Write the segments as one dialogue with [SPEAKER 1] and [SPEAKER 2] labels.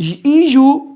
[SPEAKER 1] EU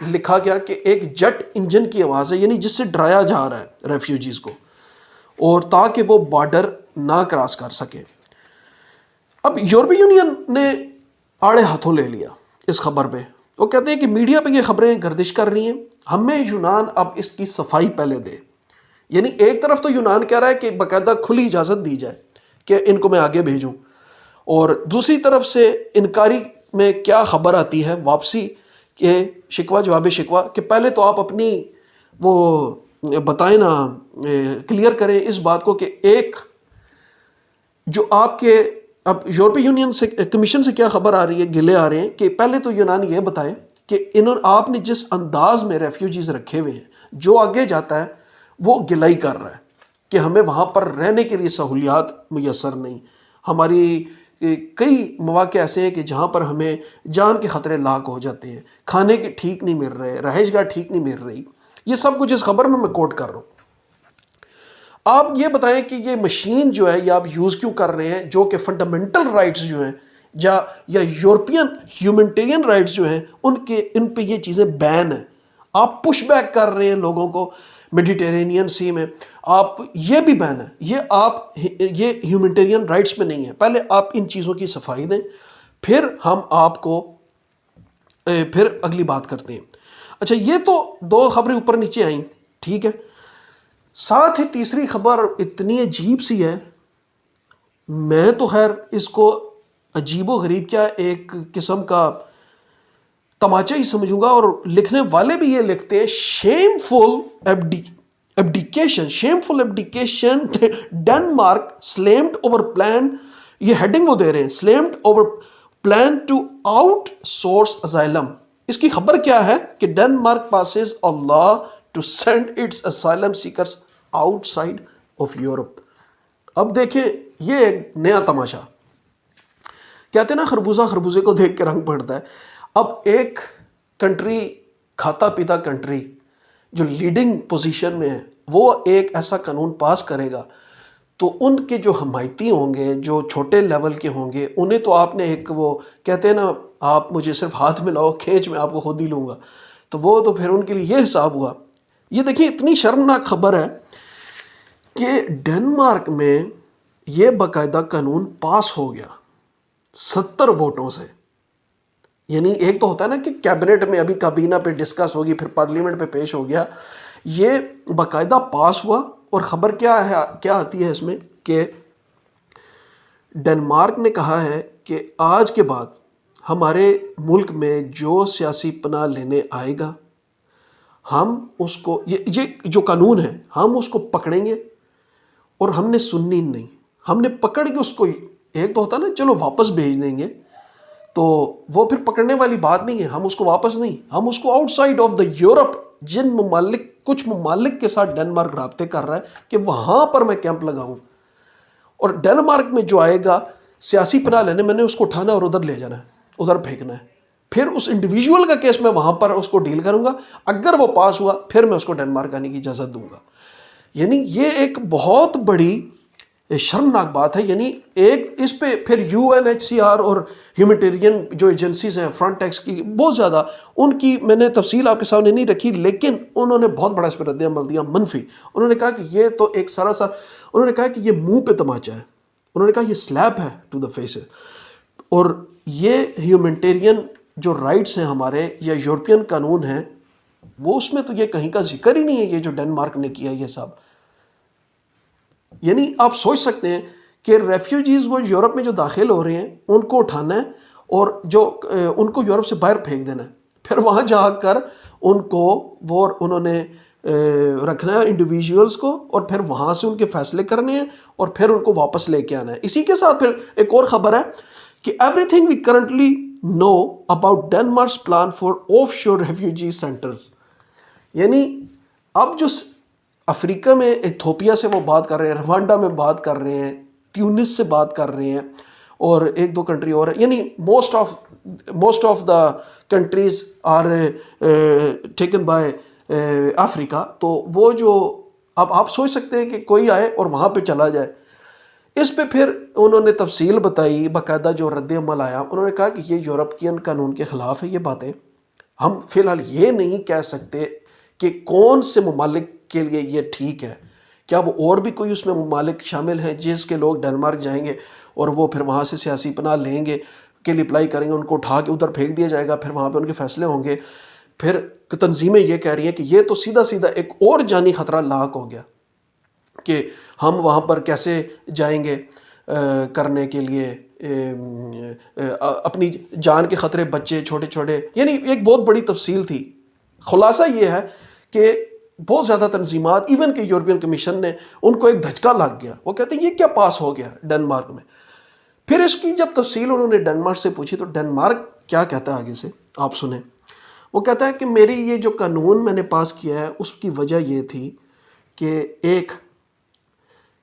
[SPEAKER 1] لکھا گیا کہ ایک جٹ انجن کی آواز ہے، یعنی جس سے ڈرایا جا رہا ہے ریفیوجیز کو، اور تاکہ وہ بارڈر نہ کراس کر سکے۔ اب یورپی یونین نے آڑے ہاتھوں لے لیا اس خبر پہ، وہ کہتے ہیں کہ میڈیا پہ یہ خبریں گردش کر رہی ہیں، ہمیں یونان اب اس کی صفائی پہلے دے۔ یعنی ایک طرف تو یونان کہہ رہا ہے کہ باقاعدہ کھلی اجازت دی جائے کہ ان کو میں آگے بھیجوں، اور دوسری طرف سے انکاری میں کیا خبر آتی ہے واپسی کے شکوہ جواب شکوہ، کہ پہلے تو آپ اپنی وہ بتائیں نا، کلیئر کریں اس بات کو کہ ایک جو آپ کے اب یورپی یونین سے کمیشن سے کیا خبر آ رہی ہے، گلے آ رہے ہیں کہ پہلے تو یونان یہ بتائے کہ آپ نے جس انداز میں ریفیوجیز رکھے ہوئے ہیں، جو آگے جاتا ہے وہ گلائی کر رہا ہے کہ ہمیں وہاں پر رہنے کے لیے سہولیات میسر نہیں، ہماری کئی مواقع ایسے ہیں کہ جہاں پر ہمیں جان کے خطرے لاحق ہو جاتے ہیں، کھانے کے ٹھیک نہیں مل رہے، رہائش گاہ ٹھیک نہیں مل رہی، یہ سب کچھ اس خبر میں کوٹ کر رہا ہوں۔ آپ یہ بتائیں کہ یہ مشین جو ہے یہ آپ یوز کیوں کر رہے ہیں، جو کہ فنڈامنٹل رائٹس جو ہیں یا یورپین ہیومنٹیرین رائٹس جو ہیں ان پہ یہ چیزیں بین ہیں، آپ پش بیک کر رہے ہیں لوگوں کو میڈیٹرینین سی میں، آپ یہ بھی بین ہے، یہ ہیومنٹیرین رائٹس میں نہیں ہے۔ پہلے آپ ان چیزوں کی صفائی دیں، پھر ہم آپ کو پھر اگلی بات کرتے ہیں۔ اچھا، یہ تو دو خبریں اوپر نیچے آئیں، ٹھیک ہے، ساتھ ہی تیسری خبر اتنی عجیب سی ہے، میں تو خیر اس کو عجیب و غریب کیا ایک قسم کا تماچا ہی سمجھوں گا، اور لکھنے والے بھی یہ لکھتے ہیں shameful abdication Denmark slammed over plan, یہ ہیڈنگ وہ دے رہے ہیں، slammed over plan to outsource asylum. اس کی خبر کیا ہے کہ Denmark passes a law to send its asylum seekers outside of Europe. اب دیکھیں یہ ایک نیا تماشا، کہتے ہیں نا خربوزہ خربوزے کو دیکھ کے رنگ پڑتا ہے۔ اب ایک کنٹری، کھاتا پیتا کنٹری جو لیڈنگ پوزیشن میں ہے، وہ ایک ایسا قانون پاس کرے گا تو ان کے جو حمایتی ہوں گے، جو چھوٹے لیول کے ہوں گے، انہیں تو آپ نے ایک وہ کہتے ہیں نا، آپ مجھے صرف ہاتھ میں لاؤ، کھینچ میں آپ کو خود ہی لوں گا، تو وہ تو پھر ان کے لیے یہ حساب ہوا۔ یہ دیکھیں اتنی شرمناک خبر ہے کہ ڈنمارک میں یہ باقاعدہ قانون پاس ہو گیا 70 ووٹوں سے۔ یعنی ایک تو ہوتا ہے نا کہ کیبنٹ میں ابھی کابینہ پہ ڈسکس ہوگی، پھر پارلیمنٹ پہ پیش ہو گیا، یہ باقاعدہ پاس ہوا۔ اور خبر کیا آتی ہے اس میں کہ ڈنمارک نے کہا ہے کہ آج کے بعد ہمارے ملک میں جو سیاسی پناہ لینے آئے گا، ہم اس کو یہ جو قانون ہے ہم اس کو پکڑیں گے، اور ہم نے سننی نہیں، ہم نے پکڑ کے اس کو، ایک تو ہوتا نا چلو واپس بھیج دیں گے، تو وہ پھر پکڑنے والی بات نہیں ہے، ہم اس کو واپس نہیں، ہم اس کو out side of the Europe, جن ممالک، کچھ ممالک کے ساتھ ڈنمارک رابطے کر رہا ہے کہ وہاں پر میں کیمپ لگاؤں، اور ڈنمارک میں جو آئے گا سیاسی پناہ لینے، میں نے اس کو اٹھانا اور ادھر لے جانا ہے، ادھر پھینکنا ہے، پھر اس انڈیویجول کا کیس میں وہاں پر اس کو ڈیل کروں گا، اگر وہ پاس ہوا پھر میں اس کو ڈنمارک آنے کی اجازت دوں گا۔ یعنی یہ ایک بہت بڑی شرمناک بات ہے۔ یعنی ایک اس پہ پھر UNHCR اور ہیومنٹیرین جو ایجنسیز ہیں، فرنٹیکس کی بہت زیادہ، ان کی میں نے تفصیل آپ کے سامنے نہیں رکھی، لیکن انہوں نے بہت بڑا اس پہ رد عمل دیا منفی۔ انہوں نے کہا کہ یہ تو ایک سراسر، انہوں نے کہا کہ یہ منہ پہ تماچا ہے، انہوں نے کہا یہ سلیپ ہے ٹو دا فیس، اور یہ ہیومنٹیرین جو رائٹس ہیں ہمارے یا یورپین قانون ہیں، وہ اس میں تو یہ کہیں کا ذکر ہی نہیں ہے، یہ جو ڈنمارک نے کیا یہ سب۔ یعنی آپ سوچ سکتے ہیں کہ ریفیوجیز وہ یورپ میں جو داخل ہو رہے ہیں ان کو اٹھانا ہے، اور جو ان کو یورپ سے باہر پھینک دینا ہے، پھر وہاں جا کر ان کو وہ انہوں نے رکھنا ہے انڈیویجولز کو، اور پھر وہاں سے ان کے فیصلے کرنے ہیں، اور پھر ان کو واپس لے کے آنا ہے۔ اسی کے ساتھ پھر ایک اور خبر ہے کہ everything we currently know about Denmark's plan for offshore refugee centres, یعنی اب جو افریقہ میں ایتھوپیا سے وہ بات کر رہے ہیں، روانڈا میں بات کر رہے ہیں، تیونس سے بات کر رہے ہیں، اور ایک دو کنٹری اور ہیں، یعنی most of the countries are taken by Africa. تو وہ جو اب آپ سوچ سکتے ہیں کہ کوئی آئے اور وہاں پہ چلا جائے۔ اس پہ پھر انہوں نے تفصیل بتائی، باقاعدہ جو رد عمل آیا، انہوں نے کہا کہ یہ یورپین قانون کے خلاف ہے یہ باتیں، ہم فی الحال یہ نہیں کہہ سکتے کہ کون سے ممالک کے لیے یہ ٹھیک ہے. کیا وہ اور بھی کوئی اس میں ممالک شامل ہیں جس کے لوگ ڈنمارک جائیں گے اور وہ پھر وہاں سے سیاسی پناہ لیں گے, کے لیے اپلائی کریں گے, ان کو اٹھا کے ادھر پھینک دیا جائے گا, پھر وہاں پہ ان کے فیصلے ہوں گے. پھر تنظیمیں یہ کہہ رہی ہیں کہ یہ تو سیدھا سیدھا ایک اور جانی خطرہ لاحق ہو گیا کہ ہم وہاں پر کیسے جائیں گے کرنے کے لیے, اپنی جان کے خطرے بچے چھوٹے چھوٹے. یعنی ایک بہت بڑی تفصیل تھی. خلاصہ یہ ہے کہ بہت زیادہ تنظیمات, ایون کہ یورپین کمیشن نے, ان کو ایک دھچکا لگ گیا. وہ کہتے ہیں یہ کیا پاس ہو گیا ڈنمارک میں. پھر اس کی جب تفصیل انہوں نے ڈنمارک سے پوچھی تو ڈنمارک کیا کہتا ہے آگے سے آپ سنیں. وہ کہتا ہے کہ میری یہ جو قانون میں نے پاس کیا ہے اس کی وجہ یہ تھی کہ ایک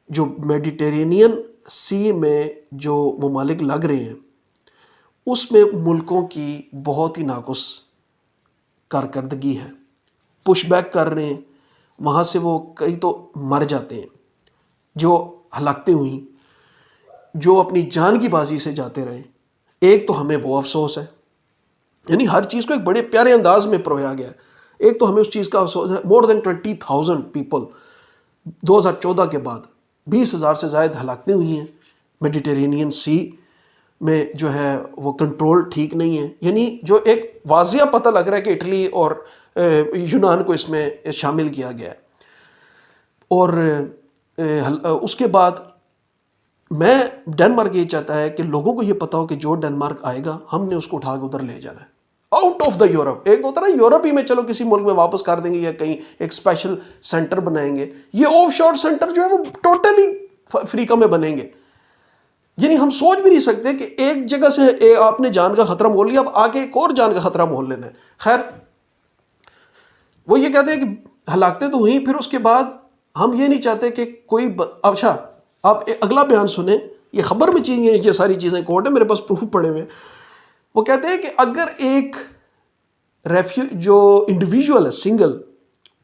[SPEAKER 1] جو میڈیٹرینین سی میں جو ممالک لگ رہے ہیں اس میں ملکوں کی بہت ہی ناقص کارکردگی ہے, پش بیک کر رہے ہیں, وہاں سے وہ کئی تو مر جاتے ہیں, جو ہلاکتیں ہوئیں, جو اپنی جان کی بازی سے جاتے رہے. ایک تو ہمیں وہ افسوس ہے, یعنی ہر چیز کو ایک بڑے پیارے انداز میں پرویا گیا ہے. ایک تو ہمیں اس چیز کا افسوس ہے, مور دین 20,000 پیپل 2014 کے بعد 20,000 سے زائد ہلاکتیں ہوئی ہیں. میڈیٹرینین سی میں جو ہے وہ کنٹرول ٹھیک نہیں ہے. یعنی جو ایک واضح پتہ لگ رہا ہے کہ اٹلی اور یونان کو اس میں شامل کیا گیا ہے. اور اس کے بعد میں ڈنمارک یہ چاہتا ہے کہ لوگوں کو یہ پتا ہو کہ جو ڈنمارک آئے گا ہم نے اس کو اٹھا کے ادھر لے جانا ہے, آؤٹ آف دا یورپ. ایک تو ہوتا ہے نا یورپ ہی میں چلو کسی ملک میں واپس کر دیں گے یا کہیں ایک اسپیشل سینٹر بنائیں گے. یہ آف شور سینٹر جو ہے وہ ٹوٹلی افریقہ میں بنیں گے. یعنی ہم سوچ بھی نہیں سکتے کہ ایک جگہ سے آپ نے جان کا خطرہ مول لیا, اب آگے ایک اور جان کا خطرہ مول لینا ہے. خیر وہ یہ کہتے ہیں کہ ہلاکتیں تو ہوئیں, پھر اس کے بعد ہم یہ نہیں چاہتے کہ کوئی اچھا آپ اگلا بیان سنیں, یہ خبر میں چاہیے یہ ساری چیزیں, کورٹ ہے میرے پاس پروف پڑے ہوئے. وہ کہتے ہیں کہ اگر ایک جو انڈیویجول ہے سنگل,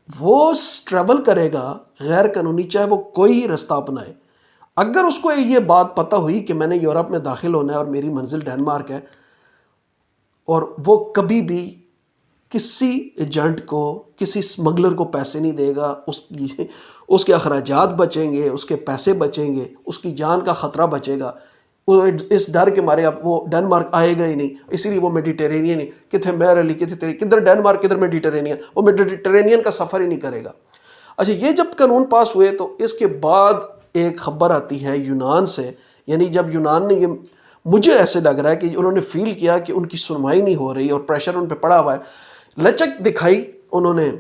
[SPEAKER 1] وہ ٹریول کرے گا غیر قانونی, چاہے وہ کوئی رستہ اپنائے, اگر اس کو یہ بات پتہ ہوئی کہ میں نے یورپ میں داخل ہونا ہے اور میری منزل ڈنمارک ہے, اور وہ کبھی بھی کسی ایجنٹ کو, کسی اسمگلر کو پیسے نہیں دے گا, اس کے اخراجات بچیں گے, اس کے پیسے بچیں گے, اس کی جان کا خطرہ بچے گا. اس ڈر کے مارے اب وہ ڈنمارک آئے گا ہی نہیں, اسی لیے وہ میڈیٹرینین ہی کتنے میر علی کتنے تیری کدھر ڈنمارک کدھر میڈیٹرینین, وہ میڈیٹرینین کا سفر ہی نہیں کرے گا. اچھا یہ جب قانون پاس ہوئے تو اس کے بعد ایک خبر آتی ہے یونان سے. یعنی جب یونان نے یہ, مجھے ایسے لگ رہا ہے کہ انہوں نے فیل کیا کہ ان کی سنوائی نہیں ہو رہی اور پریشر ان پہ پڑا ہوا ہے, لچک دکھائی انہوں نے.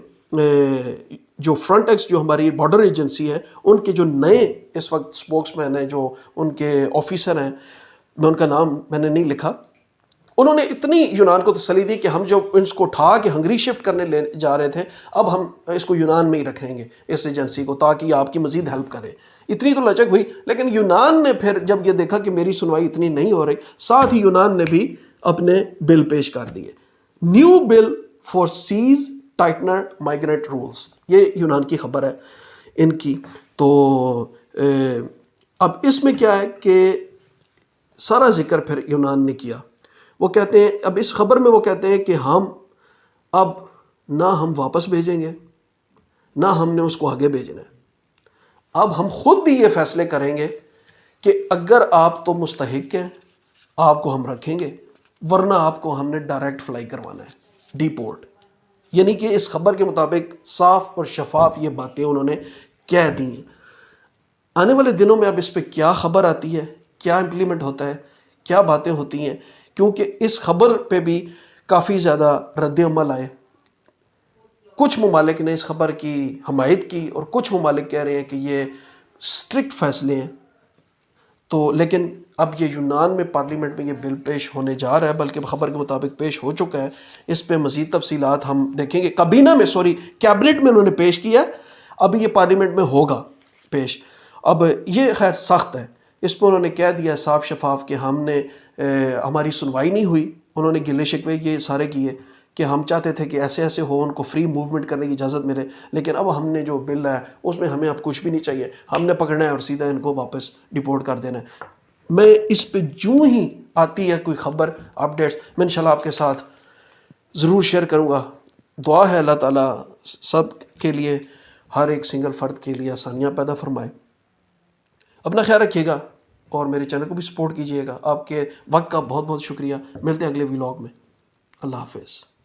[SPEAKER 1] جو فرنٹ ایکس جو ہماری بارڈر ایجنسی ہے, ان کے جو نئے اس وقت اسپوکس مین ہیں, جو ان کے آفیسر ہیں, میں ان کا نام میں نے نہیں لکھا, انہوں نے اتنی یونان کو تسلی دی کہ ہم جو اس کو اٹھا کے ہنگری شفٹ کرنے لے جا رہے تھے, اب ہم اس کو یونان میں ہی رکھیں گے اس ایجنسی کو, تاکہ یہ آپ کی مزید ہیلپ کرے. اتنی تو لچک ہوئی. لیکن یونان نے پھر جب یہ دیکھا کہ میری سنوائی اتنی نہیں ہو رہی, ساتھ ہی یونان نے بھی اپنے بل پیش کر دیے, new bill for seas tightener migrate rules. یہ یونان کی خبر ہے ان کی. تو اب اس میں کیا ہے کہ سارا ذکر پھر یونان نے کیا. وہ کہتے ہیں, اب اس خبر میں وہ کہتے ہیں کہ ہم اب نہ ہم واپس بھیجیں گے, نہ ہم نے اس کو آگے بھیجنا ہے. اب ہم خود ہی یہ فیصلے کریں گے کہ اگر آپ تو مستحق ہیں آپ کو ہم رکھیں گے, ورنہ آپ کو ہم نے ڈائریکٹ فلائی کروانا ہے, ڈی پورٹ. یعنی کہ اس خبر کے مطابق صاف اور شفاف یہ باتیں انہوں نے کہہ دی ہیں. آنے والے دنوں میں اب اس پہ کیا خبر آتی ہے, کیا امپلیمنٹ ہوتا ہے, کیا باتیں ہوتی ہیں, کیونکہ اس خبر پہ بھی کافی زیادہ رد عمل آئے. کچھ ممالک نے اس خبر کی حمایت کی اور کچھ ممالک کہہ رہے ہیں کہ یہ اسٹرکٹ فیصلے ہیں. تو لیکن اب یہ یونان میں پارلیمنٹ میں یہ بل پیش ہونے جا رہا ہے, بلکہ خبر کے مطابق پیش ہو چکا ہے. اس پہ مزید تفصیلات ہم دیکھیں گے. کابینہ میں کیبنٹ میں انہوں نے پیش کیا ہے, اب یہ پارلیمنٹ میں ہوگا پیش. اب یہ خیر سخت ہے, اس پہ انہوں نے کہہ دیا صاف شفاف کہ ہم نے ہماری سنوائی نہیں ہوئی. انہوں نے گلے شکوے یہ سارے کیے کہ ہم چاہتے تھے کہ ایسے ایسے ہو, ان کو فری موومنٹ کرنے کی اجازت ملے, لیکن اب ہم نے جو بل ہے اس میں ہمیں اب کچھ بھی نہیں چاہیے, ہم نے پکڑنا ہے اور سیدھا ان کو واپس ڈیپورٹ کر دینا ہے. میں اس پہ جو ہی آتی ہے کوئی خبر اپڈیٹس, میں انشاءاللہ آپ کے ساتھ ضرور شیئر کروں گا. دعا ہے اللہ تعالیٰ سب کے لیے، ہر ایک سنگل فرد کے لیے آسانیاں پیدا فرمائے. اپنا خیال رکھیے گا اور میرے چینل کو بھی سپورٹ کیجیے گا. آپ کے وقت کا بہت بہت شکریہ. ملتے ہیں اگلے ولاگ میں. اللہ حافظ.